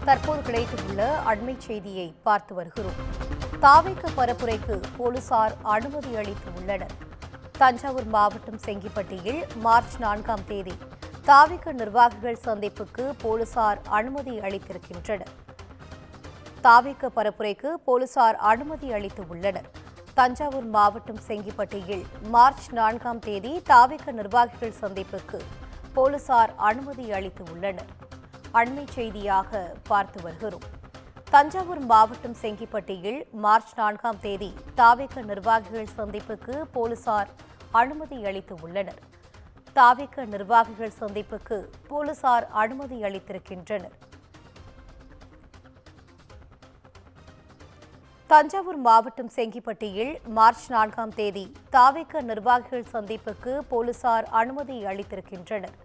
தற்போது கிடைத்துள்ள அண்மை செய்தியை பார்த்து வருகிறோம். தாவேக பரப்புரைக்கு போலீசார் அனுமதி அளித்துள்ளனர். தஞ்சாவூர் மாவட்டம் செங்கிப்பட்டியில் மார்ச் 4ஆம் தேதி தாவேக நிர்வாகிகள் சந்திப்புக்கு போலீசார் அனுமதி அளித்திருக்கின்றனர். தாவேக பரப்புரைக்கு போலீசார் அனுமதி அளித்துள்ளனர். தஞ்சாவூர் மாவட்டம் செங்கிப்பட்டியில் மார்ச் 4ஆம் தேதி தாவேக நிர்வாகிகள் சந்திப்புக்கு போலீசார் அனுமதி அளித்துள்ளனர். அண்மை செய்தியாக பார்த்து வருகிறோம். தஞ்சாவூர் மாவட்டம் செங்கிப்பட்டியில் மார்ச் 4ஆம் தேதி தாவேக நிர்வாகிகள் சந்திப்புக்கு போலீசார் அனுமதி அளித்துள்ளனர். தாவேக நிர்வாகிகள் சந்திப்புக்கு போலீசார் அனுமதி அளித்திருக்கின்றனர். தஞ்சாவூர் மாவட்டம் செங்கிப்பட்டியில் மார்ச் 4ஆம் தேதி தாவேக நிர்வாகிகள் சந்திப்புக்கு போலீசார் அனுமதி அளித்திருக்கின்றனர்.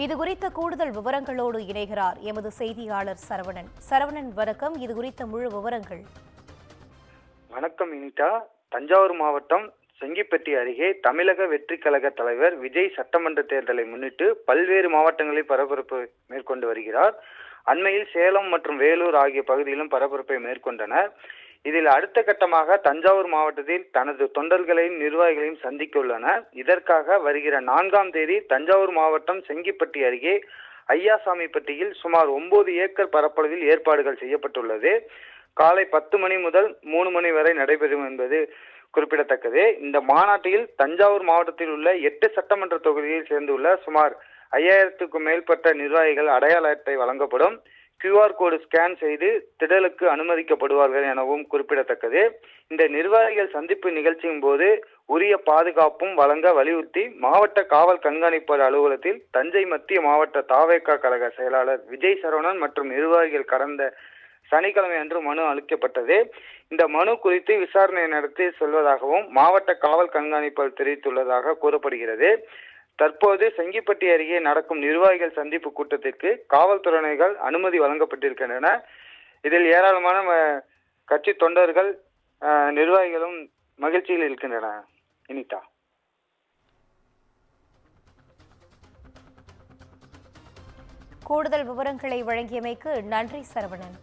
இதுகுறித்த கூடுதல் விவரங்களோடு இணைகிறார் எமது செய்தியாளர் சரவணன். சரவணன், வணக்கம். இதுகுறித்த முழு விவரங்கள். வணக்கம் இனிதா. தஞ்சாவூர் மாவட்டம் செங்கிப்பட்டி அருகே தமிழக வெற்றி கழக தலைவர் விஜய் சட்டமன்ற தேர்தலை முன்னிட்டு பல்வேறு மாவட்டங்களில் பரபரப்பு மேற்கொண்டு வருகிறார். அண்மையில் சேலம் மற்றும் வேலூர் ஆகிய பகுதியிலும் பரபரப்பை மேற்கொண்டனர். இதில் அடுத்த கட்டமாக தஞ்சாவூர் மாவட்டத்தில் தனது தொண்டர்களையும் நிர்வாகிகளையும் சந்திக்க உள்ளனர். இதற்காக வருகிற 4ஆம் தேதி தஞ்சாவூர் மாவட்டம் செங்கிப்பட்டி அருகே ஐயாசாமிப்பட்டியில் சுமார் 9 ஏக்கர் பரப்பளவில் ஏற்பாடுகள் செய்யப்பட்டுள்ளது. காலை 10 மணி முதல் 3 மணி வரை நடைபெறும் என்பது குறிப்பிடத்தக்கது. இந்த மாநாட்டில் தஞ்சாவூர் மாவட்டத்தில் உள்ள 8 சட்டமன்ற தொகுதியில் சேர்ந்துள்ள சுமார் 5000க்கும் மேற்பட்ட நிர்வாகிகள் அடையாள அட்டை வழங்கப்படும். QR கோடு ஸ்கேன் செய்து திடலுக்கு அனுமதிக்கப்படுவார்கள் எனவும் குறிப்பிடத்தக்கது. இந்த நிர்வாகிகள் சந்திப்பு நிகழ்ச்சியின் போது உரிய பாதுகாப்பும் வழங்க வலியுறுத்தி மாவட்ட காவல் கண்காணிப்பாளர் அலுவலகத்தில் தஞ்சை மத்திய மாவட்ட தாவேகா கழக செயலாளர் விஜய் சரவணன் மற்றும் நிர்வாகிகள் கடந்த சனிக்கிழமை அன்று மனு அளிக்கப்பட்டது. இந்த மனு குறித்து விசாரணை நடத்தி செல்வதாகவும் மாவட்ட காவல் கண்காணிப்பாளர் தெரிவித்துள்ளதாக கூறப்படுகிறது. தற்போது செங்கிப்பட்டி அருகே நடக்கும் நிர்வாகிகள் சந்திப்பு கூட்டத்திற்கு காவல்துறையினர்கள் அனுமதி வழங்கப்பட்டிருக்கின்றன. இதில் ஏராளமான கட்சி தொண்டர்கள் நிர்வாகிகளும் மகிழ்ச்சியில் இருக்கின்றன. இனிதா, கூடுதல் விவரங்களை வழங்கியமைக்கு நன்றி சரவணன்.